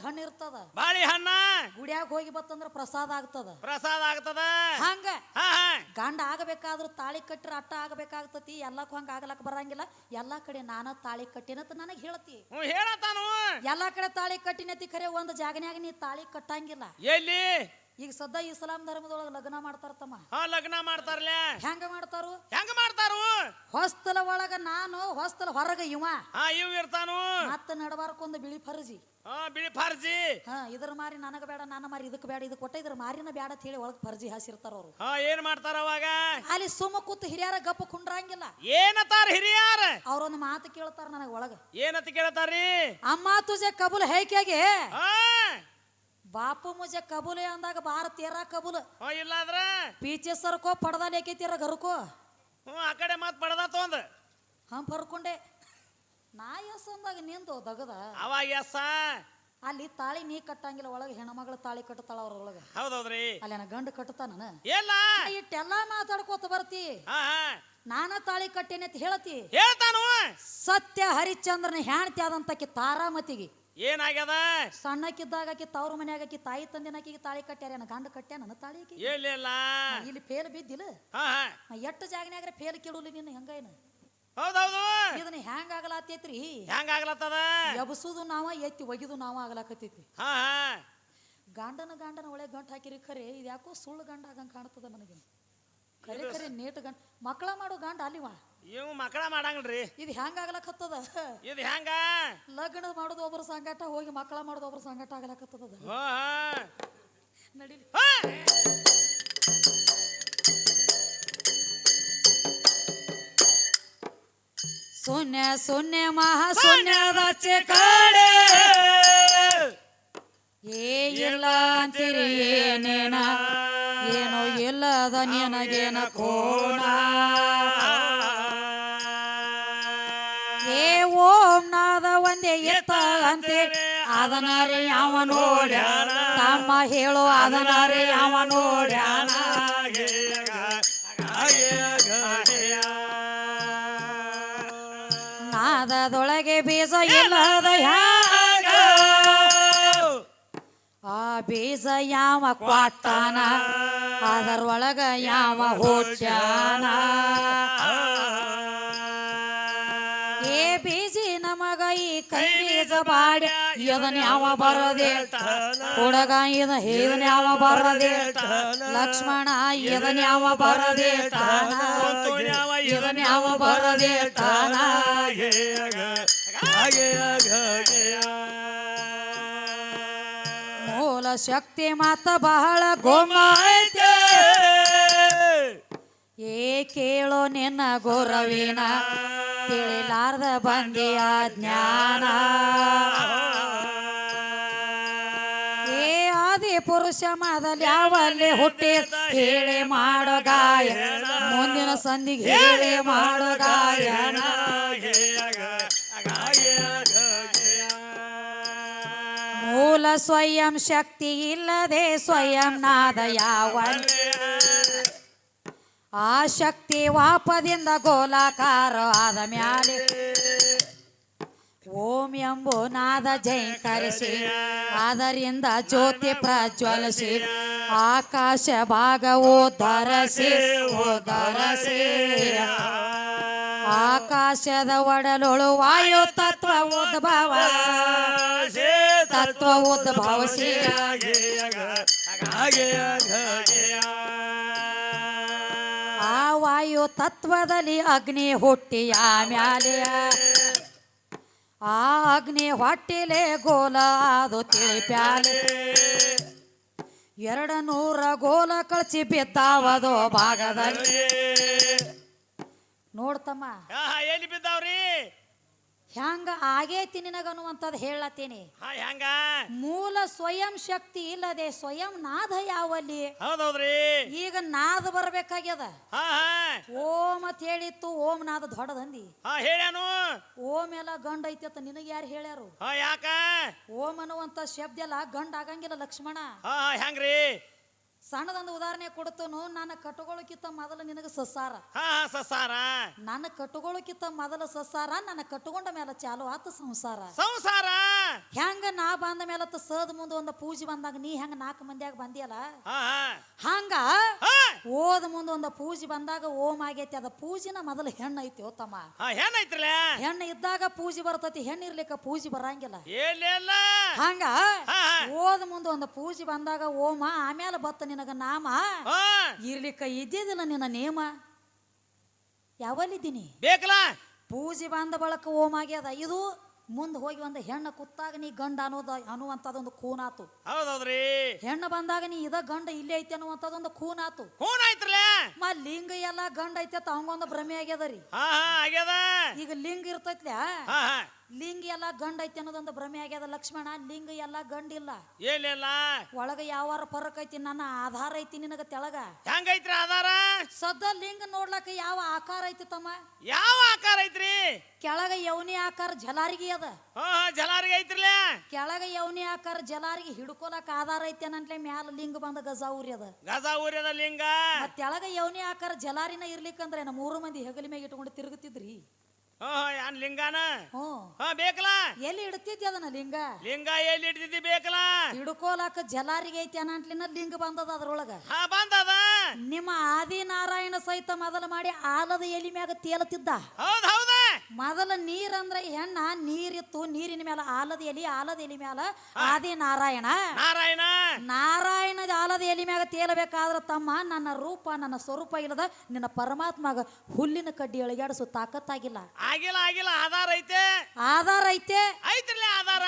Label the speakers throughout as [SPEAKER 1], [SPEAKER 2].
[SPEAKER 1] ಹಣ್ಣು ಇರ್ತದ
[SPEAKER 2] ಬಾಳೆಹಣ್ಣ
[SPEAKER 1] ಗುಡಿಯಾಗ ಹೋಗಿ ಬತ್ತಂದ್ರ ಪ್ರಸಾದ ಆಗ್ತದ ಹಂಗ ಗಂಡ ಆಗಬೇಕಾದ್ರೂ ತಾಳಿ ಕಟ್ಟಿರ ಅಟ್ಟ ಆಗಬೇಕಾಗ್ತತಿ ಎಲ್ಲಕ್ಕೂ ಹಂಗ ಆಗ್ಲಕ್ ಬರಂಗಿಲ್ಲ ಎಲ್ಲಾ ಕಡೆ ನಾನ ತಾಳಿ ಕಟ್ಟಿನತ್ ನನಗ್ ಹೇಳ್ತಿ
[SPEAKER 2] ಹೇಳತಾನು
[SPEAKER 1] ಎಲ್ಲಾ ಕಡೆ ತಾಳಿ ಕಟ್ಟಿನತಿ ಖರೆ ಒಂದ್ ಜಾಗನ್ಯಾಗ ನೀ ತಾಳಿ ಕಟ್ಟಂಗಿಲ್ಲ
[SPEAKER 2] ಎಲ್ಲಿ
[SPEAKER 1] ಈಗ ಸದ್ದ ಇಸ್ಲಾಂ ಧರ್ಮದೊಳಗ ಲಗ್ನ ಮಾಡ್ತಾರತಮ್ಮ
[SPEAKER 2] ಲಗ್ನ ಮಾಡ್ತಾರಲ್ಲ
[SPEAKER 1] ಹೆಂಗ ಮಾಡ್ತಾರು ಹೊಸ್ತಲ ಒಳಗ ನಾನು ಹೊಸ್ತಲ ಹೊರಗ ಇವ
[SPEAKER 2] ಇರ್ತಾನು
[SPEAKER 1] ಮತ್ತ ನಡಬಾರಕೊಂದು ಬಿಳಿ ಫರ್ಜಿ ಇದ್ರ ಮಾರಿ ನನಗ ಬೇಡ ನನ್ನ ಮಾರಿ ಇದಕ್ ಬೇಡ ಇದಕ್ ಕೊಟ್ಟ ಇದ್ರ ಮಾರಿನ ಬೇಡ ಅಂತ ಹೇಳಿ ಒಳಗ್ ಫರ್ಜಿ ಹಾಸಿರ್ತಾರ ಅವ್ರು
[SPEAKER 2] ಏನ್ ಮಾಡ್ತಾರ ಅವಾಗ
[SPEAKER 1] ಅಲ್ಲಿ ಸುಮ್ಮ ಕೂತ್ ಹಿರಿಯರ ಗಪ್ಪ ಕುಂಡ್ರಂಗಿಲ್ಲ
[SPEAKER 2] ಏನತಾರ ಹಿರಿಯಾರ
[SPEAKER 1] ಅವ್ರೊಂದು ಮಾತು ಕೇಳ್ತಾರ ನನಗ ಒಳಗ
[SPEAKER 2] ಏನಂತ ಕೇಳ್ತಾರಿ
[SPEAKER 1] ಅಮ್ಮ ತುಜೆ ಕಬೂಲ್ ಹೇಗೆ ಬಾಪು ಮುಜೆ ಕಬೂಲೆ ಅಂದಾಗ ಬಾರ ತೇರಾ ಕಬೂಲ್
[SPEAKER 2] ಇಲ್ಲಾದ್ರ
[SPEAKER 1] ಪೀಚೆ ಸರ್ಕೋ ಪಡದ ಲೇಕೈತಿರ ಗರುಕೋ
[SPEAKER 2] ಆ ಕಡೆ ಮಾತ್ ಪಡದ ತೊಂದ
[SPEAKER 1] ಬರ್ಕೊಂಡೆ ನಾ ಎಸ್ ಅಂದಾಗ ನಿಂದು ದಗದ
[SPEAKER 2] ಅವಾಗ ಎಸ್
[SPEAKER 1] ಅಲ್ಲಿ ತಾಳಿ ನೀ ಕಟ್ಟಂಗಿಲ್ಲ ಒಳಗ ಹೆಣ್ಮಗಳು ತಾಳಿ ಕಟ್ಟತಾಳ ಅವ್ರ ಒಳಗ
[SPEAKER 2] ಹೌದೌದ್ರಿ
[SPEAKER 1] ಅಲ್ಲಿ ನಾ ಗಂಡು ಕಟ್ಟತಾನ
[SPEAKER 2] ಎಲ್ಲ
[SPEAKER 1] ಇಟ್ಟೆಲ್ಲಾ ಮಾತಾಡ್ಕೋತ ಬರ್ತಿ ನಾನ ತಾಳಿ ಕಟ್ಟೇನೆ ಅಂತ
[SPEAKER 2] ಹೇಳ್ತಾನು
[SPEAKER 1] ಸತ್ಯ ಹರಿಶ್ಚಂದ್ರನ ಹೆಣ್ತಿ ಆದಂತಕಿ ತಾರಾಮತಿಗೆ
[SPEAKER 2] ಏನಾಗ್ಯದ
[SPEAKER 1] ಸಣ್ಣಕ್ಕಿದ್ದಾಗ ಆಕಿ ತವ್ರ ಮನ್ಯಾಗ ತಾಯಿ ತಂದಿನಾಕಿಗೆ ತಾಳಿ ಕಟ್ಟ್ಯಾರ ಗಂಡ ಕಟ್ಟ್ಯಾ ನನ್ನ ತಾಳಿ ಇಲ್ಲಿ ಫೇಲ್ ಬಿದ್ದಿಲ್ಲ ಎಷ್ಟು ಜಾಗನ್ಯಾಗ್ರೆ ಫೇಲ್ ಕೇಳುಲಿ ನೀನು ಹೆಂಗೇನ
[SPEAKER 2] ಹೌದೌದು
[SPEAKER 1] ಇದನ್ನ ಹೆಂಗ ಆಗಲಾತೈತ್ರಿ
[SPEAKER 2] ಹೆಂಗ ಆಗ್ಲತ್ತದ
[SPEAKER 1] ಎಬಸುದು ನಾವ ಎತ್ತಿ ಒಗಿದು ನಾವ ಆಗ್ಲಾಕತೈತಿ ಗಂಡನ ಒಳ್ಳೆ ಗಂಟು ಹಾಕಿರಿ ಖರೆ ಇದು ಯಾಕೋ ಸುಳ್ಳು ಗಂಡ ಆಗಂಗ ಕಾಣ್ತದ ನನಗೆ ಖರೆ ನೇಟ್ ಗಂಡ ಮಕ್ಕಳ ಮಾಡೋ ಗಂಡ ಅಲ್ಲಿವ
[SPEAKER 2] ಇವ್ ಮಕ್ಕಳ ಮಾಡಂಗ್ರಿ
[SPEAKER 1] ಇದು ಹೆಂಗ ಆಗ್ಲಕತ್ತದ
[SPEAKER 2] ಇದು ಹೆಂಗ
[SPEAKER 1] ಲಗ್ನ ಮಾಡೋದು ಒಬ್ಬರ ಸಂಗಾಟ ಹೋಗಿ ಮಕ್ಕಳ ಮಾಡೋದು ಒಬ್ಬರ ಸಂಗಾಟ ಆಗ್ಲಕತ್ತದ ನಡೀಲಿ ಶೂನ್ಯ ಶೂನ್ಯ ಮಹಾ ಶೂನ್ಯದ ಕಾಡೆ ಇಲ್ಲ ಅಂತೀರಿ ಏನೇನ ಏನೋ ಇಲ್ಲದ ನಿನಗೇನ ಕೋಣ ಓಂ ನಾದ ಒಂದೇ ಎತ್ತ ಅಂತೀರಿ ಅದನಾರೆ ಯಾವ ನೋಡ್ಯಾನ ತಮ್ಮ ಹೇಳು ಅದನಾರೆ ಯಾವ ನೋಡ್ಯಾನ ನಾದದೊಳಗೆ ಬೀಜ ಇಲ್ಲದ ಹ್ಯಾಗ ಆ ಬೀಜ ಯಾವ ಕ್ವಾಟಾನ ಅದರೊಳಗ ಯಾವ ಹೋಚ್ಯಾನ ಏ ಬೀಜಿ ನಮಗ ಈ ಕೈ ಬೀಜ ಬಾಡಿ ಇದನ್ನ ಯಾವ ಬರದೆ ಹುಡುಗ ಇದನ್ನ ಯಾವ ಬರದೆ ಲಕ್ಷ್ಮಣ ಇದನ್ನ ಯಾವ ಬರದೆ ಇದನ್ನ ಯಾವ ಬರದೆ ತಾನ ಮೂಲ ಶಕ್ತಿ ಮಾತ ಬಹಳ ಗೋಮ ಏ ಕೇಳೋ ನಿನ್ನ ಗೌರವಿನ ತಿಳಿಲಾರ್ದ ಬಂದಿಯ ಜ್ಞಾನ ಏ ಆದಿ ಪುರುಷ ಮದಲ್ಲಿ ಯಾವಲ್ಲಿ ಹುಟ್ಟಿ ಹೇಳಿ ಮಾಡೋ ಗಾಯನ ಮುಂದಿನ ಸಂಧಿಗೆ ಹೇಳಿ ಮಾಡೋ ಗಾಯನ ಮೂಲ ಸ್ವಯಂ ಶಕ್ತಿ ಇಲ್ಲದೆ ಸ್ವಯಂ ನಾದ ಯಾವಲ್ಲಿ ಆ ಶಕ್ತಿ ವಾಪದಿಂದ ಗೋಲಾಕಾರ ಆದ ಮ್ಯಾಲೆ ಓಂ ಎಂಬು ನಾದ ಜೈಂಕರಿಸಿ ಅದರಿಂದ ಜ್ಯೋತಿ ಪ್ರಜ್ವಲಿಸಿ ಆಕಾಶ ಭಾಗ ಉದ್ಧರಿಸಿ ಆಕಾಶದ ಒಡಲೊಳು ವಾಯು ತತ್ವ ಉದ್ಭವಿಸಿ ಆ ವಾಯು ತತ್ವದಲ್ಲಿ ಅಗ್ನಿ ಹುಟ್ಟಿ ಆಮ್ಯಾಲೆ ಆ ಅಗ್ನಿ ಹೊಟ್ಟಿಲೆ ಗೋಲ ಅದು ತಿಳಿಪ್ಯಾಲೆ 200 ಗೋಲ ಕಳಚಿ ಬಿದ್ದಾವದು ಭಾಗದಲ್ಲಿ ನೋಡ್ತಮ್ಮ
[SPEAKER 2] ಎಲ್ಲಿ ಬಿದ್ದಾವ್ರಿ
[SPEAKER 1] ಹೆಂಗ ಆಗೈತಿ ನಿನಗನ್ನುವಂಥದ್ದು ಹೇಳತ್ತೀನಿ
[SPEAKER 2] ಹೆಂಗ
[SPEAKER 1] ಮೂಲ ಸ್ವಯಂ ಶಕ್ತಿ ಇಲ್ಲದೆ ಸ್ವಯಂ ನಾದ ಯಾವಲ್ಲಿ
[SPEAKER 2] ಹೌದೌದ್ರಿ
[SPEAKER 1] ಈಗ ನಾದ ಬರ್ಬೇಕಾಗ್ಯದ ಓಂ ಅಂತ ಹೇಳಿತ್ತು ಓಂ ನಾದ ದೊಡ್ಡದಂದಿ
[SPEAKER 2] ಹೇಳ್ಯಾನು
[SPEAKER 1] ಓಂ ಎಲ್ಲ ಗಂಡ ಐತಿ ಅಂತ ನಿನಗೆ ಯಾರು ಹೇಳ್ಯಾರು
[SPEAKER 2] ಯಾಕ
[SPEAKER 1] ಓಂ ಅನ್ನುವಂತ ಶಬ್ದ ಎಲ್ಲ ಗಂಡ ಆಗಂಗಿಲ್ಲ ಲಕ್ಷ್ಮಣ
[SPEAKER 2] ಹೆಂಗ್ರಿ
[SPEAKER 1] ಸಣ್ಣದೊಂದು ಉದಾಹರಣೆ ಕೊಡ್ತನು. ನನ್ನ ಕಟ್ಟುಗೋಳಕ್ಕಿಂತ ಮೊದಲು ನಿನಗ ಸಸಾರ.
[SPEAKER 2] ಹಾ ಸಸಾರ.
[SPEAKER 1] ನನ್ನ ಕಟ್ಟುಗೋಳಕ್ಕಿಂತ ಮೊದಲು ಸಸಾರ, ನನ್ನ ಕಟ್ಟುಕೊಂಡ ಮೇಲೆ ಚಾಲು ಆತ ಸಂಸಾರ.
[SPEAKER 2] ಸಂಸಾರ
[SPEAKER 1] ಹೆಂಗ ನಾ ಬಂದ ಮೇಲೆ ಸದ್ ಮುಂದೆ ಒಂದು ಪೂಜೆ ಬಂದಾಗ ನೀ ಹೆಂಗ 4 ಮಂದಿಯಾಗ ಬಂದಿಯಲ್ಲ, ಹಂಗ ಓದ್ ಮುಂದೆ ಒಂದು ಪೂಜೆ ಬಂದಾಗ ಓಮ್ ಆಗೈತಿ. ಅದ ಪೂಜಿನ ಮೊದಲು ಹೆಣ್ಣು ಐತಿ ತಮ್ಮ.
[SPEAKER 2] ಹೆಣ್ಣೈತ್ರಲ್ಲ.
[SPEAKER 1] ಹೆಣ್ಣು ಇದ್ದಾಗ ಪೂಜೆ ಬರ್ತೈತಿ, ಹೆಣ್ಣು ಇರ್ಲಿಕ್ಕ ಪೂಜೆ ಬರಂಗಿಲ್ಲ. ಹಂಗ ಓದ್ ಮುಂದೆ ಒಂದು ಪೂಜೆ ಬಂದಾಗ ಓಮ, ಆಮೇಲೆ ಬತ್ತ ನಿನಗ ನಾಮ. ಇರ್ಲಿಕ್ಕ ಇದ್ದಿದ್ದಿಲ್ಲ ನಿನ್ನ ನೇಮ. ಯಾವಲ್ಲಿದ್ದೀನಿ
[SPEAKER 2] ಬೇಕಲ್ಲ.
[SPEAKER 1] ಪೂಜೆ ಬಂದ ಬಳಕ ಓಮ್ ಆಗ್ಯದ. ಇದು ಮುಂದೆ ಹೋಗಿ ಒಂದು ಹೆಣ್ಣು ಕುತ್ತಾಗ ನೀ ಗಂಡ ಅನ್ನುವಂಥದ್ದೊಂದು ಕೂನಾತು.
[SPEAKER 2] ಹೌದೌದ್ರಿ.
[SPEAKER 1] ಹೆಣ್ಣು ಬಂದಾಗ ನೀ ಇದ ಗಂಡ ಇಲ್ಲೇ ಐತಿ ಅನ್ನುವಂಥದ್ದೊಂದು ಕೂನಾತು. ಲಿಂಗ ಎಲ್ಲ ಗಂಡ ಐತಿ ಅಂತ ಅವಂಗೊಂದು ಭ್ರಮೆ ಆಗ್ಯದರಿ. ಈಗ ಲಿಂಗ ಇರ್ತೈತ್ಲ, ಲಿಂಗ ಎಲ್ಲ ಗಂಡ ಐತಿ ಅನ್ನೋದೊಂದು ಭ್ರಮೆ ಆಗ್ಯದ. ಲಕ್ಷ್ಮಣ, ಲಿಂಗ ಎಲ್ಲ ಗಂಡಿಲ್ಲ. ಒಳಗ ಯಾವಾರ ಫರಕ್ ಐತಿ. ನನ್ನ ಆಧಾರ ಐತಿ ನಿನಗ ತೆಳಗ.
[SPEAKER 2] ಹೆಂಗೈತ್ರಿ ಆಧಾರ?
[SPEAKER 1] ಸದ್ದ ಲಿಂಗ ನೋಡ್ಲಕ್ಕ ಯಾವ ಆಕಾರ ಐತಿ ತಮ್ಮ?
[SPEAKER 2] ಯಾವ ಆಕಾರ ಐತ್ರಿ?
[SPEAKER 1] ಕೆಳಗ ಯೌನಿ ಆಕಾರ ಜಲಾರಿಗೆ ಅದ.
[SPEAKER 2] ಜಲಾರಿಗೆ ಐತ್ರಿಲ.
[SPEAKER 1] ಕೆಳಗ ಯೌನಿ ಆಕಾರ ಜಲಾರಿಗೆ ಹಿಡ್ಕೊಲಕ್ ಆಧಾರ ಐತಿ ಅನ್ನಂಟ್ಲೆ ಮ್ಯಾಲ ಲಿಂಗ ಬಂದ ಗಜ ಊರಿ ಅದ.
[SPEAKER 2] ಗಜ ಊರ್ಯದ ಲಿಂಗ. ಮತ್
[SPEAKER 1] ಕೆಳಗ ಯೌನಿ ಆಕಾರ ಜಲಾರಿನ ಇರ್ಲಿಕ್ಕಂದ್ರೆ 3 ಮಂದಿ ಹೆಗಲಿ ಮ್ಯಾಗ ಇಟ್ಕೊಂಡು ತಿರುಗುತ್ತಿದ್ರಿ.
[SPEAKER 2] ಯಾನ್ ಲಿಂಗಾನ? ಬೇಕಲ್ಲ.
[SPEAKER 1] ಎಲ್ಲಿ ಇಡ್ತಿದ್ದಿ ಅದನ್ನ ಲಿಂಗ?
[SPEAKER 2] ಲಿಂಗ ಎಲ್ಲಿ ಇಡ್ತಿದ್ದಿ? ಬೇಕಲ್ಲ.
[SPEAKER 1] ಹಿಡ್ಕೋಲಾಕ ಜಲಾರಿಗೆ ಐತಿ ಅನ್ನಂಟ್ಲಿನ ಲಿಂಗ ಬಂದದ ಅದ್ರೊಳಗ.
[SPEAKER 2] ಬಂದದ.
[SPEAKER 1] ನಿಮ್ಮ ಆದಿನಾರಾಯಣ ಸಹಿತ ಮೊದಲು ಮಾಡಿ ಆಲದ ಎಲಿ ಮ್ಯಾಗ ತೇಲತಿದ್ದ. ಮೊದಲ ನೀರಂದ್ರ ಹೆಣ್ಣ, ನೀರಿತ್ತು. ನೀರಿನ ಮೇಲೆ ಆಲದ ಎಲಿ, ಆಲದ ಎಲಿ ಮ್ಯಾಲ ಆದಿನಾರಾಯಣ. ನಾರಾಯಣದ ಆಲದ ಎಲಿ ಮ್ಯಾಗ ತೇಲಬೇಕಾದ್ರ ತಮ್ಮ, ನನ್ನ ರೂಪ ನನ್ನ ಸ್ವರೂಪ ಇಲ್ಲದ ನಿನ್ನ ಪರಮಾತ್ಮಗ ಹುಲ್ಲಿನ ಕಡ್ಡಿ ಎಳಗಾಡಿಸೋ ತಾಕತ್ತಾಗಿಲ್ಲ.
[SPEAKER 2] ಆಗಿಲ್ಲ. ಆಧಾರ ಐತೆ.
[SPEAKER 1] ಆಧಾರ ಐತೆ.
[SPEAKER 2] ಐತ್ರಲ್ಲ ಆಧಾರ.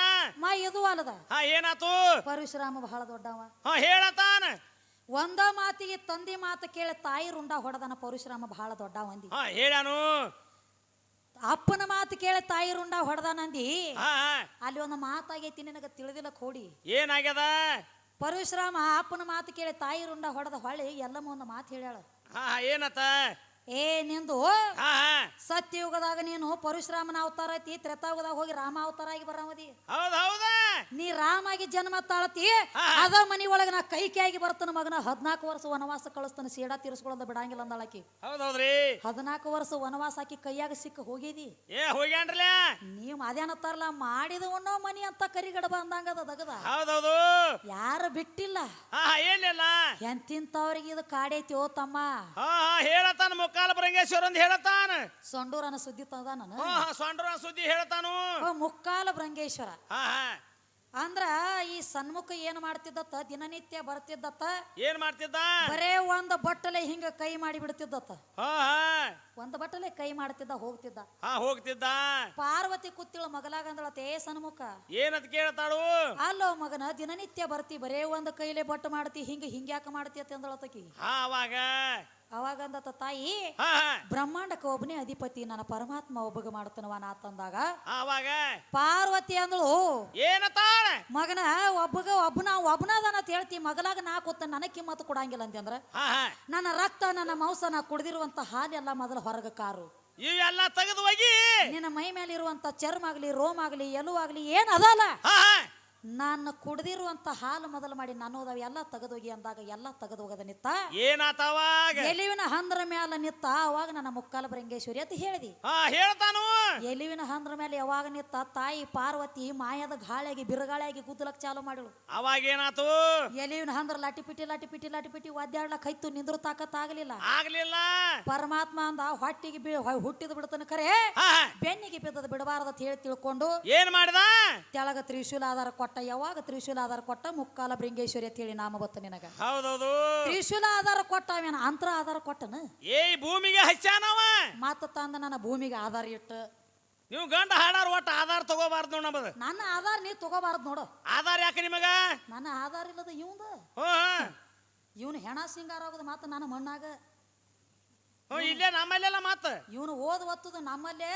[SPEAKER 1] ಇದು ಅಲ್ಲದ.
[SPEAKER 2] ಏನಾತು?
[SPEAKER 1] ಪರಶುರಾಮ ಬಹಳ ದೊಡ್ಡವ.
[SPEAKER 2] ಹೇಳತಾನ.
[SPEAKER 1] ಒಂದ ಮಾತಿಗೆ ತಂದೆ ಮಾತು ಕೇಳಿ ತಾಯಿ ರುಂಡ ಹೊಡೆದನ. ಪರಶುರಾಮ ಬಹಳ ದೊಡ್ಡ ಮಂದಿ.
[SPEAKER 2] ಹೇಳಾನು.
[SPEAKER 1] ಅಪ್ಪನ ಮಾತು ಕೇಳಿ ತಾಯಿ ರುಂಡ ಹೊಡೆದಾನಂದಿ. ಅಲ್ಲಿ ಒಂದು ಮಾತಾಗೈತಿ ನಿನಗ ತಿಳಿದಿಲ್ಲ ಕೋಡಿ.
[SPEAKER 2] ಏನಾಗ್ಯದ?
[SPEAKER 1] ಪರಶುರಾಮ ಅಪ್ಪನ ಮಾತು ಕೇಳಿ ತಾಯಿ ರುಂಡ ಹೊಡೆದ ಹೊಳ್ಳಿ ಎಲ್ಲಮ್ಮ ಒಂದು ಮಾತು ಹೇಳ್ಯಾಳ.
[SPEAKER 2] ಏನತ್ತ?
[SPEAKER 1] ನಿಂದು ಸತ್ಯಯುಗದಾಗ ನೀನು ಪರಶುರಾಮನ ಅವತಾರ ಐತಿ, ತ್ರೇತಾಯುಗದಾಗ ಹೋಗಿ ರಾಮ ಅವತಾರ ಆಗಿ ಬರಾಮದಿ. ನೀ ರಾಮಾಗಿ ಜನ್ಮ ತಾಳತಿ. ಅದ ಮನಿ ಒಳಗ ನಾ ಕೈಕೆಯಾಗಿ ಬರ್ತಾನ ಮಗನ. 14 ವರ್ಷ ವನವಾಸ ಕಳಿಸ್ತಾನ, ಸೀಡಾ ತೀರಿಸ್ಕೊಳ್ಳೋದ ಬಿಡಂಗಿಲ್ಲ ಅಂದಾಳಕಿ. 14 ವರ್ಷ ವನವಾಸ ಹಾಕಿ ಕೈಯಾಗ ಸಿಕ್ಕ ಹೋಗಿದಿ. ನೀವ್ ಅದೇನತ್ತಾರಲ್ಲ, ಮಾಡಿದ ಉಣ್ಣೋ ಮನಿ ಅಂತ ಕರಿಗಡ ಬಂದಂಗದ ದಗದ. ಯಾರು ಬಿಟ್ಟಿಲ್ಲ. ಎಂತಿಂತವ್ರಿಗೆ ಇದು ಕಾಡೈತಿ. ಓ ತಮ್ಮ,
[SPEAKER 2] ಹೇಳತಾನ ಮುಕ್ಕಾಲ ಬರಂಗೇಶ್ವರ ಅಂತ ಹೇಳತಾನ.
[SPEAKER 1] ಸೊಂಡೂರನ ಸುದ್ದಿ ತಂದ ನಾನು.
[SPEAKER 2] ಸೊಂಡೂರನ ಸುದ್ದಿ ಹೇಳ್ತಾನು.
[SPEAKER 1] ಮುಕ್ಕಾಲ ಬರಂಗೇಶ್ವರ ಅಂದ್ರ ಈ ಸನ್ಮುಖ ಏನ್ ಮಾಡ್ತಿದ್ದತ್ತ? ದಿನನಿತ್ಯ ಬರ್ತಿದ್ದತ್ತ. ಏನ್ ಮಾಡ್ತಿದ್ದ? ಬರೇ ಒಂದ್ ಬಟ್ಟಲೆ ಹಿಂಗ ಕೈ ಮಾಡಿ ಬಿಡ್ತಿದ್ದತ್ತ. ಒಂದ್ ಬಟ್ಟಲೆ ಕೈ ಮಾಡ್ತಿದ್ದ, ಹೋಗ್ತಿದ್ದ. ಪಾರ್ವತಿ ಕುತ್ತಿಳ ಮಗಲಾಗಂದಳತೆ ಸನ್ಮುಖ. ಏನಂತ ಕೇಳ್ತಾಳು? ಅಲ್ಲೋ ಮಗನ, ದಿನನಿತ್ಯ ಬರ್ತಿ, ಬರೇ ಒಂದ್ ಕೈಲೆ ಬಟ್ಟು ಮಾಡ್ತಿ, ಹಿಂಗ್ಯಾಕ ಮಾಡ್ತಿ ಅಂತ ಅಂದಳತಕಿ. ಅವಾಗ ಅಂದತ್ತ ತಾಯಿ, ಬ್ರಹ್ಮಾಂಡಕ್ಕೆ ಒಬ್ಬನೇ ಅಧಿಪತಿ, ನನ್ನ ಪರಮಾತ್ಮ ಒಬ್ಬಗ ಮಾಡ್ತಾನವ ನಾ ತಂದಾಗ. ಪಾರ್ವತಿ ಅಂದಳು, ಮಗನ ಒಬ್ಬನದನ ಹೇಳ್ತಿ, ಮಗಲಾಗ ನಾ ಕೂತ ನನಗೆ ಕಿಮ್ಮತ್ತು ಕೊಡಂಗಿಲ್ಲ ಅಂತಂದ್ರ ನನ್ನ ರಕ್ತ ನನ್ನ ಮಾಂಸ ನಾ ಕುಡ್ದಿರುವಂತ ಹಾಲೆಲ್ಲ ಮೊದಲು ಹೊರಗ ಕಾರು.
[SPEAKER 2] ಇವೆಲ್ಲ ತೆಗೆದು ಹೋಗಿ
[SPEAKER 1] ನಿನ್ನ ಮೈ ಮೇಲೆ ಇರುವಂತ ಚರ್ಮ ಆಗ್ಲಿ, ರೋಮ್ ಆಗ್ಲಿ, ಎಲು ಆಗ್ಲಿ ಏನ್ ಅದಲ್ಲ, ನಾನು ಕುಡ್ದಿರುವಂತ ಹಾಲು ಮೊದಲು ಮಾಡಿ ನನ್ನೋದವ ಎಲ್ಲ ತೆಗೆದೋಗಿ ಅಂದಾಗ ಎಲ್ಲ ತೆಗೆದೋಗದ ನಿತ್ತ.
[SPEAKER 2] ಏನಾತವಾಗ?
[SPEAKER 1] ಎಲಿವಿನ ಹಂದ್ರ ಮ್ಯಾಲ ನಿತ್ತ. ಅವಾಗ ನನ್ನ ಮುಕ್ಕಾಲ ಬರಂಗೇಶ್ವರಿ ಅಂತ ಹೇಳಿದಿ.
[SPEAKER 2] ಹೇಳ್ತಾನು.
[SPEAKER 1] ಎಲಿವಿನ ಹಂದ್ರ ಮೇಲೆ ಯಾವಾಗ ನಿತ್ತ ತಾಯಿ ಪಾರ್ವತಿ ಮಾಯದ ಗಾಳಿಯಾಗಿ ಬಿರುಗಾಳಿಯಾಗಿ ಗುದ್ದಲಕ್ ಚಾಲು ಮಾಡಿಳು.
[SPEAKER 2] ಅವಾಗ ಏನಾತು?
[SPEAKER 1] ಎಲಿವಿನ ಹಂದ್ರ ಲಾಟಿ ಪಿಟಿ ಒದ್ದಾಡ್ಲಕ್ ಹೈತು, ನಿಂದ್ರು ತಾಕತ್ ಆಗ್ಲಿಲ್ಲ. ಪರಮಾತ್ಮ ಅಂದ ಹೊಟ್ಟಿಗೆ ಹುಟ್ಟಿದ ಬಿಡ್ತಾನ ಖರೆ, ಬೆನ್ನಿಗೆ ಬಿದ್ದದ ಬಿಡಬಾರದ ಹೇಳಿ ತಿಳ್ಕೊಂಡು
[SPEAKER 2] ಏನ್ ಮಾಡಿದ?
[SPEAKER 1] ತೆಳಗ ತ್ರಿಶೂಲ ಆಧಾರ ಕೊಟ್ಟ. ಯಾವಾಗ ತ್ರಿಶೂಲ ಆಧಾರ ಕೊಟ್ಟ? ಮುಕ್ಕಾಲ ಬೃಂಗೇಶ್ವರಿ ಅಂತ ಹೇಳಿ ನಾಮ ಬತ್ತ ನಿನಗ.
[SPEAKER 2] ಹೌದೌದು.
[SPEAKER 1] ತ್ರಿಶೂಲ ಆಧಾರ ಕೊಟ್ಟ, ಅವೇನ ಅಂತರ ಆಧಾರ ಕೊಟ್ಟನ?
[SPEAKER 2] ಭೂಮಿಗೆ ಹಚ್ಚಾನವ.
[SPEAKER 1] ಮಾತ ತಂದ ನನ್ನ ಭೂಮಿಗೆ ಆಧಾರ ಇಟ್ಟು.
[SPEAKER 2] ನೀವು ಗಂಡ ಹಾಡಾರ ಒಟ್ಟ ಆಧಾರ ತಗೋಬಾರ್ದು ನೋಡ. ನಮ್ಮದು
[SPEAKER 1] ನನ್ನ ಆಧಾರ ನೀ ತಗೋಬಾರ್ದು ನೋಡು.
[SPEAKER 2] ಆಧಾರ ಯಾಕೆ ನಿಮಗ?
[SPEAKER 1] ನನ್ನ ಆಧಾರ ಇಲ್ಲದ ಇವನು ಹೆಣ ಸಿಂಗಾರ ಆಗೋದು ಮಾತ ನನ್ನ ಮಣ್ಣಾಗ.
[SPEAKER 2] ಇಲ್ಲೇ ನಮ್ಮಲ್ಲೆಲ್ಲ ಮಾತ
[SPEAKER 1] ಇವನು ಓದ್ ಒತ್ತದ ನಮ್ಮಲ್ಲೇ.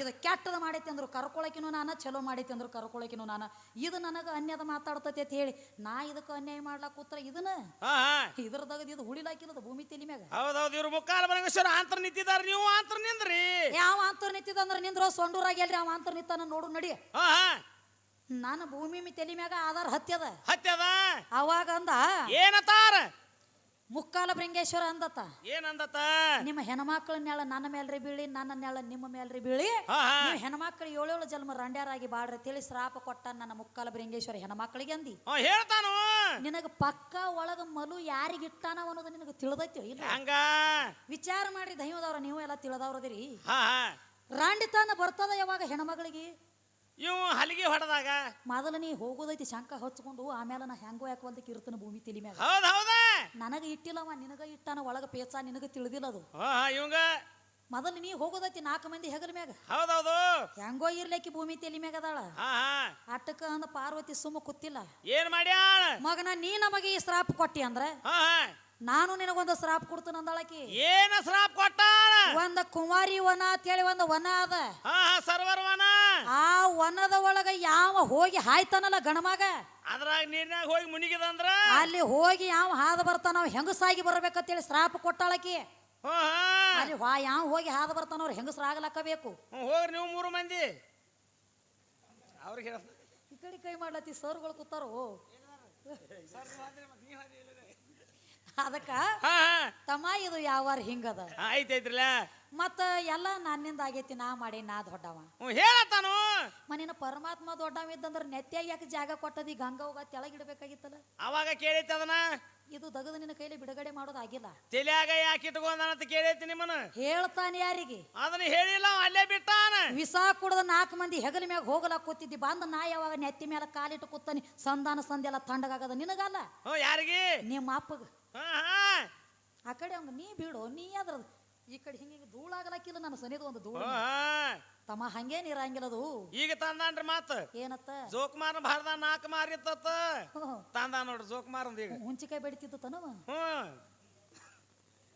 [SPEAKER 1] ಇದು ಕೆಟ್ಟದ ಮಾಡೈತಿ ಅಂದ್ರು ಕರ್ಕೊಳಕಿನೂ ನಾನ, ಚಲೋ ಮಾಡೈತಿ ಅಂದ್ರು ಕರ್ಕೊಳಕಿನೂ ನಾನ. ಇದು ನನಗ ಅನ್ಯದ ಮಾತಾಡ್ತೈತಿ ಅಂತ ಹೇಳಿ ನಾ ಇದಕ್ಕ ಅನ್ಯಾಯ ಮಾಡ್ಲಾಕ ಕೂತ್ರ ಇದನ್ನ ಇದ್ರದಾಗ ಇದು ಹುಳಿಲಾಕಿಲ್ಲದ ಭೂಮಿ ತೆಲಿ ಮ್ಯಾಗ.
[SPEAKER 2] ಹೌದೌದು. ಇವ್ರು ಮುಕ್ಕಾಲ ಬರಂಗೇಶ್ವರ ಆಂತರ ನಿಂತಿದಾರ, ನೀವು ಆಂತರ ನಿಂದ್ರಿ.
[SPEAKER 1] ಯಾವ ಆಂತರ ನಿಂತಿದ ಅಂದ್ರ ನಿಂದ್ರ ಸೊಂಡೂರಾಗ ಎಲ್ರಿ ಅವ ಆಂತರ ನಿಂತಾನ ನೋಡು ನಡಿ. ನಾನು ಭೂಮಿ ತಲೆ ಮ್ಯಾಗ ಆಧಾರ ಹತ್ಯದ ಅವಾಗ ಅಂದ
[SPEAKER 2] ಏನತಾರ
[SPEAKER 1] ಮುಕ್ಕಾಲ ಭೃಂಗೇಶ್ವರ ಅಂದತ್ತ
[SPEAKER 2] ಏನಂದತ
[SPEAKER 1] ನಿಮ್ಮ ಹೆಣ್ಮಕ್ಳ ನೆಳ ನನ್ನ ಮೇಲ್ರಿ ಬೀಳಿ ನನ್ನ ನೆಳ ನಿಮ್ಮ ಮೇಲ್ರಿ ಬೀಳಿ ನೀವು ಹೆಣ್ಮಕ್ಳು 7 ಜನ್ಮ ರಂಡ್ಯಾರಾಗಿ ಬಾಡ್ರಿ ತಿಳಿ ಶ್ರಾಪ ಕೊಟ್ಟ ನನ್ನ ಮುಕ್ಕಾಲ ಭೃಂಗೇಶ್ವರ ಹೆಣ್ಮಕ್ಳಿಗೆ ಅಂದಿ
[SPEAKER 2] ಹೇಳ್ತಾನು
[SPEAKER 1] ನಿನಗ ಪಕ್ಕ ಒಳಗ ಮಲು ಯಾರಿಗಿಟ್ಟಾನ ಅನ್ನೋದು ನಿನಗ ತಿಳಿದೈತಿ ಇಲ್ಲ
[SPEAKER 2] ಹಂಗ
[SPEAKER 1] ವಿಚಾರ ಮಾಡ್ರಿ ದೈವದವ್ರ ನೀವು ಎಲ್ಲ ತಿಳಿದವ್ರದಿರಿ ರಾಂಡಿತಾನ ಬರ್ತದ ಯಾವಾಗ ಹೆಣ್ಮಗಳಿಗೆ
[SPEAKER 2] ಇವು ಹಲಿಗೆ ಹೊಡೆದಾಗ
[SPEAKER 1] ಮೊದಲ ನೀ ಹೋಗೋದೈತಿ ಶಂಕ ಹಚ್ಕೊಂಡು ಆಮೇಲೆ ನಾ ಹೆಂಗೋ ಯಾಕಂತ ಇರ್ತಾನ ಭೂಮಿ ತಲಿ ಮ್ಯಾಗ ನನಗ ಇಟ್ಟಿಲ್ಲವ ನಿನಗ ಇಟ್ಟಾನ ಒಳಗ ಪೇಚ ನಿನಗ ತಿಳಿದಿಲ್ಲ ಅದು
[SPEAKER 2] ಇವಂಗ
[SPEAKER 1] ಮೊದಲು ನೀ ಹೋಗೋದೈತಿ 4 ಮಂದಿ ಹೆಗಲ ಮ್ಯಾಗ
[SPEAKER 2] ಹೌದೌದು
[SPEAKER 1] ಹೆಂಗೋ ಇರ್ಲಿಕ್ಕೆ ಭೂಮಿ ತಲಿ ಮ್ಯಾಗ ಅದಾಳ ಅಟ್ಟಕ ಅಂದ ಪಾರ್ವತಿ ಸುಮ್ಮ ಕೂತಿಲ್ಲ
[SPEAKER 2] ಏನ್ ಮಾಡ್ಯಾಳ
[SPEAKER 1] ಮಗನ ನೀ ನಮಗೆ ಈ ಶ್ರಾಪ್ ಕೊಟ್ಟಿ ಅಂದ್ರ ನಾನು ನಿನಗೊಂದು ಶ್ರಾಪ್ ಕೊಡ್ತೀನಿ ಅಂದಾಳಕಿ
[SPEAKER 2] ಏನ ಶ್ರಾಪ್ ಕೊಟ್ಟಾಳ
[SPEAKER 1] ಒಂದ ಕುಮಾರಿ ವನ ಅಂತೇಳಿ ಒಂದು ವನ ಅದ
[SPEAKER 2] ಸರ್ವರ್ ವನ
[SPEAKER 1] ಆ ವನದ ಒಳಗ ಯಾವ ಹೋಗಿ ಹಾಯ್ತಾನಲ್ಲ ಗಣಮಗ
[SPEAKER 2] ಅದ್ರಾಗ ನೀರ್ನಾಗ ಹೋಗಿ ಮುನಿಗಿದಂದ್ರ
[SPEAKER 1] ಅಲ್ಲಿ ಹೋಗಿ ಯಾವ ಹಾದ ಬರ್ತಾನ ಅವ್ ಹೆಂಗಸಾಗಿ ಬರ್ಬೇಕಂತೇಳಿ ಶ್ರಾಪ್ ಕೊಟ್ಟಾಳಕಿ ಅಲ್ಲಿ ಯಾವ ಹೋಗಿ ಹಾದ ಬರ್ತಾನ ಅವ್ರು ಹೆಂಗಸ್ರಾಗ್ಲಕ್ಕಬೇಕು
[SPEAKER 2] ಹೋಗ್ರಿ ನೀವು 3 ಮಂದಿ ಅವ್ರಿಗೆ
[SPEAKER 1] ಈ ಕಡೆ ಕೈ ಮಾಡ್ಲತ್ತಿ ಸರ್ಗಳು ಕೂತಾರೋ ಅದಕ್ಕ ತಮ್ಮ ಇದು ಯಾವಾರ ಹಿಂಗದ
[SPEAKER 2] ಐತೈತ್ರಲ್ಲ
[SPEAKER 1] ಮತ್ತ ಎಲ್ಲ ನನ್ನಿಂದ ಆಗೈತಿ ನಾ ಮಾಡಿ ನಾ ದೊಡ್ಡವ
[SPEAKER 2] ಹೇಳತ್ತಾನು
[SPEAKER 1] ಮನಿನ ಪರಮಾತ್ಮ ದೊಡ್ಡವ ಇದ್ದಂದ್ರ ನೆತ್ಯಾಗ ಯಾಕೆ ಜಾಗ ಕೊಟ್ಟದಿ ಗಂಗಾವಾಗ ತೆಳಗಿಡ್ಬೇಕಾಗಿತ್ತಲ್ಲ
[SPEAKER 2] ಅವಾಗ ಕೇಳೈತಿ ಅದನ್ನ
[SPEAKER 1] ಇದು ದಗದ ನಿನ್ನ ಕೈಲಿ ಬಿಡುಗಡೆ ಮಾಡೋದಾಗಿಲ್ಲ
[SPEAKER 2] ತಲೆಯಾಗ ಯಾಕೆ ಇಟ್ಕೊಂಡಂತ ಕೇಳೈತಿ ನಿಮ್ಮನ
[SPEAKER 1] ಹೇಳ್ತಾನೆ ಯಾರಿಗೆ
[SPEAKER 2] ಅದನ್ನ ಹೇಳಿಲ್ಲ ಅಲ್ಲೇ ಬಿಟ್ಟಾನ
[SPEAKER 1] ವಿಷ ಕುಡದ 4 ಮಂದಿ ಹೆಗಲ ಮ್ಯಾಗ ಹೋಗಲಾಕ ಕೂತಿದ್ದಿ ಬಂದ ನಾ ಯಾವಾಗ ನೆತ್ತಿ ಮೇಲೆ ಕಾಲಿಟ್ಟು ಕೂತಾನಿ ಸಂಧಾನ ಸಂದೆಲ್ಲ ತಣ್ಣಗಾಗದ ನಿನಗಲ್ಲ
[SPEAKER 2] ಯಾರಿಗೆ
[SPEAKER 1] ನಿಮ್ಮ ಅಪ್ಪಗ ಆ ಕಡೆ ಅವಂಗ ನೀ ಬಿಡು ನೀ ಅದ್ರದ್ದು ಈ ಕಡೆ ಹಿಂಗ ಧೂಳಾಗಲಕ್ಕಿಲ್ಲ ನನ್ನ ಸನಿದ ಒಂದು ಧೂಳ ತಮ್ಮ ಹಂಗೇನ್ ಇರಂಗಿಲ್ಲದು
[SPEAKER 2] ಈಗ ತಂದಾನ್ರಿ ಮಾತ
[SPEAKER 1] ಏನತ್ತ
[SPEAKER 2] ಜೋಕುಮಾರ ಭಾರದ 4 ಮಾರಿತ್ತ ತಂದ ನೋಡ್ರಿ ಜೋಕುಮಾರ ಈಗ
[SPEAKER 1] ಹುಂಚಿಕಾಯಿ ಬೆಳಿತಿದ್ದು ತನವ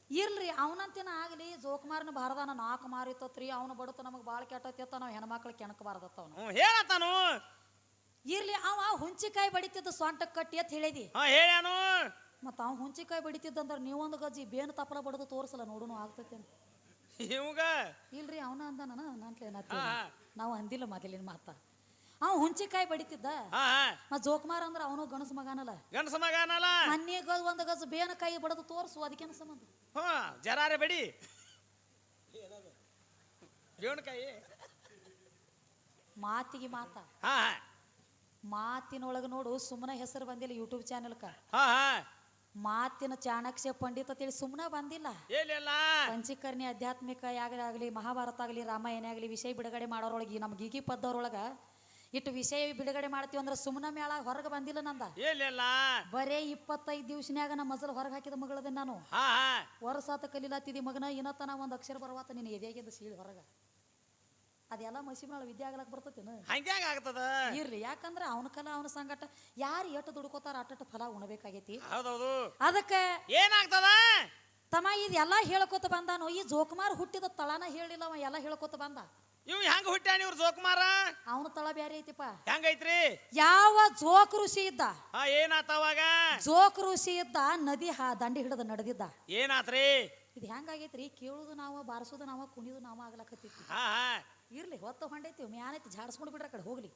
[SPEAKER 1] ಇರ್ಲಿ ಅವನಂತಿನ ಆಗಲಿ ಜೋಕುಮಾರನ ಭಾರದಾನ 4 ಮಾರಿತ್ತತ್ರಿ ಅವನು ಬಡತ ನಮಗ್ ಬಾಳ ಕೆಟ್ಟತ್ತ ನಾವ್ ಹೆಣ್ಮಕ್ಳು ಕೆಣಕಬಾರ್ದತ್ತ ಅವನು
[SPEAKER 2] ಹೇಳತ್ತಾನು
[SPEAKER 1] ಇರ್ಲಿ ಅವ ಹುಂಚಿಕಾಯಿ ಬಡಿತಿದ್ದು ಸೊಂಟ ಕಟ್ಟಿ ಅಂತ ಹೇಳಿದಿ
[SPEAKER 2] ಹೇಳ್ಯಾನು
[SPEAKER 1] ಮತ್ತ ಅವ್ ಹುಂಚಿಕಾಯಿ ಬಡಿತಿದ್ದಂದ್ರ ನೀವೊಂದು ಗಜ್ಜಿ ಬೇನು ತಪ್ಪಲ ಬಡದು ತೋರ್ಸಲ್ಲ ನೋಡುನು ಆಗ್ತೈತಿ ಅಂತ
[SPEAKER 2] ಇವಾಗ
[SPEAKER 1] ಇಲ್ರಿ ಅವನ ಅಂದ ನಾವು ಅಂದಿಲ್ಲ ಮೊದಲಿನ ಮಾತ ಅವ್ ಹುಂಚಿಕಾಯಿ ಬಡಿತಿದ್ದ ಮತ್ ಜೋಕುಮಾರ್ ಅಂದ್ರ ಅವನು ಗಣಸ ಮಗನಲ್ಲ ಮನ್ನಿ ಒಂದು ಗಜ ಬೇನ ಕಾಯಿ ಬಡದು ತೋರ್ಸು ಅದಕ್ಕೇನು ಸಂಬಂಧ
[SPEAKER 2] ಜರಾರೆ ಬಡಿ
[SPEAKER 1] ಮಾತಿಗೆ ಮಾತ ಮಾತಿನೊಳಗ ನೋಡು ಸುಮ್ಮನೆ ಹೆಸರು ಬಂದಿಲ್ಲ ಯೂಟ್ಯೂಬ್ ಚಾನೆಲ್ಕ ಮಾತಿನ ಚಾಣಕ್ಯ ಪಂಡಿತ ತಿಳಿ ಸುಮ್ಮನೆ ಬಂದಿಲ್ಲ ಪಂಚಕರ್ಣಿ ಆಧ್ಯಾತ್ಮಿಕ ಆಗಲಿ ಮಹಾಭಾರತ ಆಗಲಿ ರಾಮಾಯಣ ಆಗಲಿ ವಿಷಯ ಬಿಡುಗಡೆ ಮಾಡೋರೊಳಗೆ ನಮ್ಮ ಗೀಗಿ ಪದ್ದವ್ರೊಳಗ ಇಟ್ಟು ವಿಷಯ ಬಿಡುಗಡೆ ಮಾಡ್ತೀವಿ ಅಂದ್ರೆ ಸುಮ್ಮನೆ ಮೇಳ ಹೊರಗೆ ಬಂದಿಲ್ಲ ನಂದ ಬರೇ 25 ದಿವಸನ್ಯಾಗ ನಮ್ಮ ಮಜಲ್ ಹೊರಗೆ ಹಾಕಿದ ಮಗಳದ ನಾನು ವರ್ಷಾತ ಕಲೀಲಾತಿದಿ ಮಗನ ಇನ್ನತನ ಒಂದ್ ಅಕ್ಷರ ಬರವಾತ ನೀನು ಎದೆಯಾಗಿಂದ ಸೀಳಿ ಹೊರಗ ಅದೆಲ್ಲ ಮಸಿಮೇಳ ವಿದ್ಯೆ ಆಗ್ಲಕ್ ಬರ್ತೇನ
[SPEAKER 2] ಆಗ್ತದ
[SPEAKER 1] ಇರ್ಲಿ ಯಾಕಂದ್ರ ಅವನ ಕಲ ಅವನ ಸಂಗಟ ಯಾರು ಎಟ್ಟು ದುಡ್ಕೋತಾರ ಅಟ್ಟ ಫಲ ಉಣಬೇಕಾಗೈತಿ ಅದಕ್ಕ
[SPEAKER 2] ಏನಾಗ್ತದ
[SPEAKER 1] ತಮ್ಮ ಇದೆಲ್ಲಾ ಹೇಳ್ಕೊತ ಬಂದಾನು ಈ ಜೋಕುಮಾರ್ ಹುಟ್ಟಿದ ತಳನ ಹೇಳಿಲ್ಲ ಅವ ಎಲ್ಲ ಹೇಳ್ಕೊತ ಬಂದ
[SPEAKER 2] ಇವ್ ಹೆಂಗ ಹುಟ್ಟ್ಯಾನ ಇವ್ರ ಜೋಕುಮಾರ
[SPEAKER 1] ಅವನ ತಳ ಬ್ಯಾರೆ ಐತಿಪ್ಪ
[SPEAKER 2] ಹೆಂಗೈತ್ರಿ
[SPEAKER 1] ಯಾವ ಜೋಕ್ ಋಷಿ ಇದ್ದ
[SPEAKER 2] ಏನಾತವಾಗ
[SPEAKER 1] ಜೋಕ್ ಋಷಿ ಇದ್ದ ನದಿ ದಂಡಿ ಹಿಡಿದ ನಡೆದಿದ್ದ
[SPEAKER 2] ಏನಾತ್ರಿ
[SPEAKER 1] ಇದು ಹೆಂಗಾಗೈತ್ರಿ ಕೇಳುದು ನಾವ ಬಾರಿಸೋದು ನಾವ ಕುಣಿದು ನಾವ ಆಗ್ಲಕತ್ತೈತಿ ಇರ್ಲಿ ಹೊತ್ತ ಹೊಂಡೈತಿ ಮ್ಯಾನೈತಿ ಜಾಡ್ಸ್ಕೊಂಡು ಬಿಡ್ರ ಕಡೆ ಹೋಗ್ಲಿ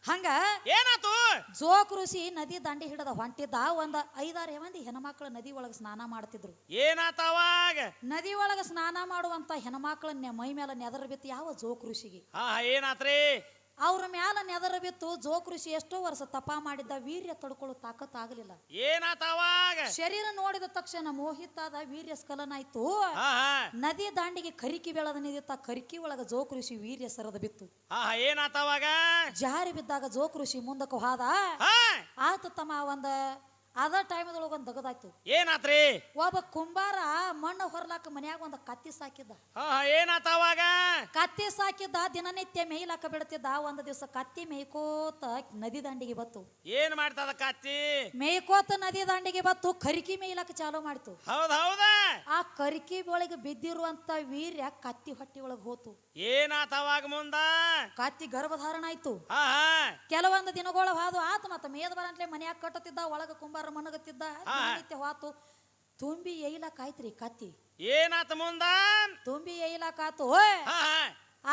[SPEAKER 1] ಹಂಗ
[SPEAKER 2] ಏನಾತು
[SPEAKER 1] ಜೋಕ್ ಋಷಿ ನದಿ ದಂಡಿ ಹಿಡದ ಹೊಂಟಿದ್ದ ಒಂದ್ 5-6 ಮಂದಿ ಹೆಣ್ಮಕ್ಳು ನದಿ ಒಳಗ ಸ್ನಾನ ಮಾಡ್ತಿದ್ರು
[SPEAKER 2] ಏನಾತವಾಗ
[SPEAKER 1] ನದಿ ಒಳಗ ಸ್ನಾನ ಮಾಡುವಂತ ಹೆಣ್ಮಕ್ಳ ಮೈ ಮೇಲೆ ನೆದರ್ ಬಿತ್ತು ಯಾವ ಜೋಕ್ ಋಷಿಗೆ
[SPEAKER 2] ಏನಾತ್ರಿ
[SPEAKER 1] ಅವ್ರ ಮ್ಯಾಲ ನೆದರ ಬಿತ್ತು ಜೋಕ್ ಋಷಿ ಎಷ್ಟೋ ವರ್ಷ ತಪ ಮಾಡಿದ್ದ ವೀರ್ಯ ತಡ್ಕೊಳ್ಳೋ ತಾಕತ್ ಆಗಲಿಲ್ಲ
[SPEAKER 2] ಏನಾತವಾಗ
[SPEAKER 1] ಶರೀರ ನೋಡಿದ ತಕ್ಷಣ ಮೋಹಿತಾದ ವೀರ್ಯ ಸ್ಖಲನ ಆಯ್ತು ನದಿ ದಾಂಡಿಗೆ ಕರಿಕಿ ಬೆಳೆದ ನಿಂತ ಕರಿಕಿ ಒಳಗ ಜೋಕ್ ಋಷಿ ವೀರ್ಯ ಸರದ ಬಿತ್ತು
[SPEAKER 2] ಏನಾತವಾಗ
[SPEAKER 1] ಜಾರಿ ಬಿದ್ದಾಗ ಜೋಕ್ ಋಷಿ ಮುಂದಕ್ಕೆ ಹೋದ ಆತ ತಮ್ಮ ಒಂದ ಅದ ಟೈಮದೊಳಗ ಒಂದ್ ದಗದಾಯ್ತು
[SPEAKER 2] ಏನಾತ್ರಿ
[SPEAKER 1] ಒಬ್ಬ ಕುಂಬಾರ ಮಣ್ಣು ಹೊರಲಾಕ ಮನ್ಯಾಗ ಒಂದ ಕತ್ತಿ ಸಾಕಿದ್ದ
[SPEAKER 2] ಏನಾತವಾಗ
[SPEAKER 1] ಕತ್ತಿ ಸಾಕಿದ್ದ ದಿನನಿತ್ಯ ಮೇಯ್ಲಾಕ ಬಿಡ್ತಿದ್ದ ಒಂದ್ ದಿವಸ ಕತ್ತಿ ಮೇಯ್ಕೋತ ನದಿ ದಂಡಿಗೆ ಬತ್ತು
[SPEAKER 2] ಏನ್ ಮಾಡ್ತದ ಕತ್ತಿ
[SPEAKER 1] ಮೇಯ್ಕೋತ ನದಿ ದಂಡಿಗೆ ಬತ್ತು ಕರಿಕಿ ಮೇಯ್ಲಾಕ ಚಾಲೂ ಮಾಡ್ತು ಆ ಕರಿಕಿ ಒಳಗೆ ಬಿದ್ದಿರುವಂತ ವೀರ್ಯ ಕತ್ತಿ ಹೊಟ್ಟಿ ಒಳಗ ಹೋತು
[SPEAKER 2] ಏನಾತವಾಗ ಮುಂದ
[SPEAKER 1] ಕತ್ತಿ ಗರ್ಭಧಾರಣ ಆಯ್ತು ಕೆಲವೊಂದು ದಿನಗಳ ಹಾದು ಆತ ಮತ್ತ ಮೇದ ಬರಂಟ್ಲೆ ಮನ್ಯಾಗ ಕಟ್ಟುತ್ತಿದ್ದ ಒಳಗ ಕುಂಬಾರ ಮಣಗತ್ತಿದ್ದ ನಿತ್ಯ ಹೋತು ತುಂಬಿ ಏಯ್ಲಾಕ ಆಯ್ತ್ರಿ ಕತ್ತಿ
[SPEAKER 2] ಏನಾತ ಮುಂದ
[SPEAKER 1] ತುಂಬಿ ಏಯ್ಲಾಕ ಆತು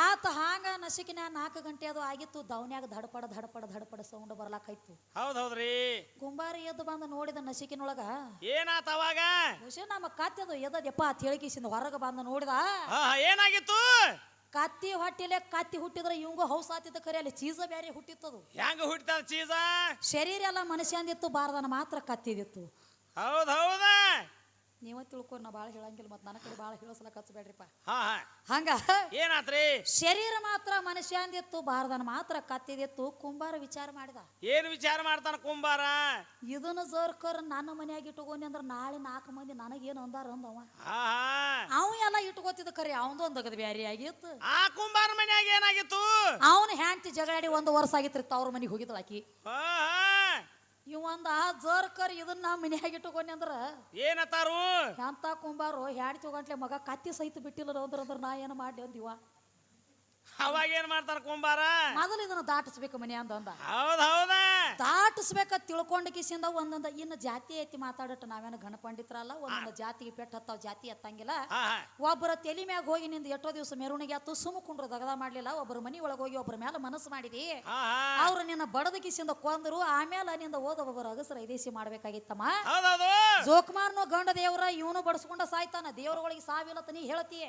[SPEAKER 1] ಆತ ಹಾಂಗ ನಸಿಕಿನ 4 ಗಂಟೆ ಅದು ಆಗಿತ್ತು. ದವನ್ಯಾಗ ಧಡಪಡ ಧಡಪಡ ಧಡಪಡ ಸೌಂಡ್ ಬರ್ಲಾಕಾಯ್ತು.
[SPEAKER 2] ಹೌದ್ರಿ
[SPEAKER 1] ಕುಂಬಾರ ಎದ್ದು ಬಂದು ನೋಡಿದ ನಸಿಕಿನೊಳಗ
[SPEAKER 2] ಏನಾತ ಅವಾಗ
[SPEAKER 1] ನಮ್ಮ ಕತ್ತದು ಎದದಪ್ಪ ಅಂತ ಹೇಳಿಕಿಸಿಂದ ಹೊರಗೆ ಬಂದು ನೋಡಿದ.
[SPEAKER 2] ಏನಾಗಿತ್ತು?
[SPEAKER 1] ಕತ್ತಿ ಹೊಟ್ಟಿಲೆ ಕತ್ತಿ ಹುಟ್ಟಿದ್ರೆ ಇವಂಗ ಹೌಸ್ ಆತಿದ್ದ ಕರೆ ಅಲ್ಲಿ ಚೀಸ ಬೇರೆ ಹುಟ್ಟಿತ್ತದು.
[SPEAKER 2] ಹೆಂಗ ಹುಟ್ಟಿದ ಚೀಸ?
[SPEAKER 1] ಶರೀರ ಎಲ್ಲ ಮನುಷ್ಯಂದಿತ್ತು, ಬಾರದನ ಮಾತ್ರ ಕತ್ತಿದಿತ್ತು.
[SPEAKER 2] ಹೌದ
[SPEAKER 1] ನೀವ ತಿಳ್ಕೊ, ನಾ ಬಾಳ ಹೇಳಂಗಿಲ್ಲ, ಮತ್ ನನ್ನ ಕಡೆ ಬಾಳ ಹೇಳಸಲಕ್ ಹಚ್ಚಬೇಡ್ರಿಪ್ಪ.
[SPEAKER 2] ಹಂಗ ಏನಾತ್ರಿ?
[SPEAKER 1] ಶರೀರ ಮಾತ್ರ ಮನುಷ್ಯಂದಿತ್ತು, ಬಾರದನ ಮಾತ್ರ ಕತ್ತಿದಿತ್ತು. ಕುಂಬಾರ ವಿಚಾರ ಮಾಡಿದ.
[SPEAKER 2] ಏನ್ ವಿಚಾರ ಮಾಡ್ತಾನ ಕುಂಬಾರ?
[SPEAKER 1] ಇದನ್ನ ಜರ್ಕರ್ ನನ್ನ ಮನ್ಯಾಗ ಇಟ್ಕೊಂಡಿ ಅಂದ್ರ ನಾಳೆ 4 ಮಂದಿ ನನಗೇನು ಅಂದಾರ ಅಂದವ. ಅವ ಎಲ್ಲ ಇಟ್ಕೋತಿದ್ದ ಕರೆ ಅವಂದೊಂದು ಅಗದ ಬ್ಯಾರಿ ಆಗಿತ್ತು.
[SPEAKER 2] ಆ ಕುಂಬಾರ ಮನ್ಯಾಗ ಏನಾಗಿತ್ತು?
[SPEAKER 1] ಅವನ ಹೆಂಡತಿ ಜಗಳಾಡಿ 1 ವರ್ಷ ಆಗಿತ್ರಿ, ತವ್ರ ಮನಿಗೆ ಹೋಗಿದ್ಲಾಕಿ. ಇವಂದ ಜರ್ಕರ್ ಇದನ್ನ ಮನ್ಯಾಗ ಇಟ್ಕೊಂಡಿ ಅಂದ್ರ
[SPEAKER 2] ಏನತ್ತಾರು?
[SPEAKER 1] ಎಂತ ಕುಂಬಾರು ಹೆಂಡತಿ ಗಂಟ್ಲೆ ಮಗ ಕತ್ತಿ ಸಹಿತ ಬಿಟ್ಟಿಲ್ಲ ಅಂದ್ರ ನಾ ಏನ ಮಾಡ್ಲಿ ಅಂದಿವ.
[SPEAKER 2] ಅವಾಗ ಏನ್ ಮಾಡ್ತಾರ ಕುಂಬಾರ?
[SPEAKER 1] ಮೊದಲು ಇದನ್ನ ದಾಟಿಸ್ಬೇಕು ಮನೆ ಅಂದ.
[SPEAKER 2] ಹೌದ
[SPEAKER 1] ದಾಟಿಸ್ಬೇಕ ತಿಳ್ಕೊಂಡ ಕಿಸಿಂದ ಒಂದೊಂದ ಇನ್ನು ಜಾತಿ ಐತಿ ಮಾತಾಡಟ ನಾವೇನ ಗಣ ಪಂಡಿತರಲ್ಲ, ಒಂದೊಂದು ಜಾತಿಗೆ ಪೆಟ್ಟು ಹತ್ತಾವ್, ಜಾತಿ ಎತ್ತಂಗಿಲ್ಲ. ಒಬ್ಬರ ತಲೆ ಮ್ಯಾಗ ಹೋಗಿ ನಿಂದ ಎಷ್ಟೋ ದಿವಸ ಮೆರವಣಿಗೆ ಆತು, ಸುಮ್ಮಕೊಂಡ್ರು ದಗದ ಮಾಡ್ಲಿಲ್ಲ. ಒಬ್ಬರ ಮನಿ ಒಳಗೆ ಹೋಗಿ ಒಬ್ಬರ ಮೇಲೆ ಮನಸ್ಸು ಮಾಡಿದಿ, ಅವ್ರ ನಿನ್ನ ಬಡದ ಕಿಸಿಂದ ಕೊಂದ್ರು. ಆಮೇಲೆ ನಿಂದ ಓದ ಒಬ್ಬರ ಅಗಸರ ಐದೇಸಿ ಮಾಡ್ಬೇಕಾಗಿತ್ತಮ್ಮ. ಜೋಕುಮಾರ್ನು ಗಂಡ ದೇವ್ರ, ಇವನು ಬಡಸ್ಕೊಂಡ ಸಾಯ್ತಾನ. ದೇವ್ರಗಳಿಗೆ ಸಾವಿಲ್ಲತ್ತ ನೀ ಹೇಳ್ತಿ,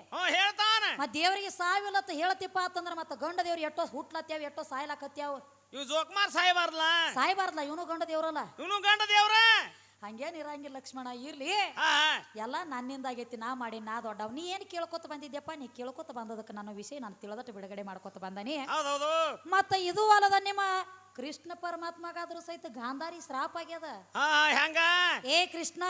[SPEAKER 1] ಮತ್ ದೇವ್ರಿಗೆ ಸಾವಿಲ್ಲತ್ತ ಹೇಳ್ತಿಪ್ಪ ಅಂತಂದ್ರ ಮತ್ತ ಗಂಡ ದೇವ್ರ ಎಷ್ಟೋ ಹುಟ್ಲತ್ಯಾವ, ಎಷ್ಟೋ ಸಾಯ್ಲಾಕತ್ಯಾವ.
[SPEAKER 2] ಇವ್ ಜೋಕುಮಾರ್ ಸಾಯ್ಬಾರ್ಲ,
[SPEAKER 1] ಇವನು ಗಂಡ ದೇವ್ರಲ್ಲ.
[SPEAKER 2] ಇವನು ಗಂಡ ದೇವ್ರ
[SPEAKER 1] ಹಂಗೇನ್ ಇರಂಗಿಲ್ಲ ಲಕ್ಷ್ಮಣ. ಇರ್ಲಿ, ಎಲ್ಲ ನನ್ನಿಂದ ಆಗೈತಿ, ನಾ ಮಾಡಿ ನಾ ದೊಡ್ಡವ್. ನೀ ಏನ್ ಕೇಳ್ಕೊತ ಬಂದಿದ್ಯಪ್ಪ? ನೀ ಕೇಳ್ಕೊತ ಬಂದದಕ್ಕೆ ನನ್ನ ವಿಷಯ ನಾನು ತಿಳಿದಟ್ಟು ಬಿಡುಗಡೆ ಮಾಡ್ಕೊತ ಬಂದಾನಿ. ಮತ್ತ ಇದು ಅಲ್ಲದ ನಿಮ್ಮ ಕೃಷ್ಣ ಪರಮಾತ್ಮಗಾದ್ರೂ ಸಹಿತ ಗಾಂಧಾರಿ ಶ್ರಾಪ್ ಆಗ್ಯದ.
[SPEAKER 2] ಹೆಂಗ?
[SPEAKER 1] ಏ ಕೃಷ್ಣ,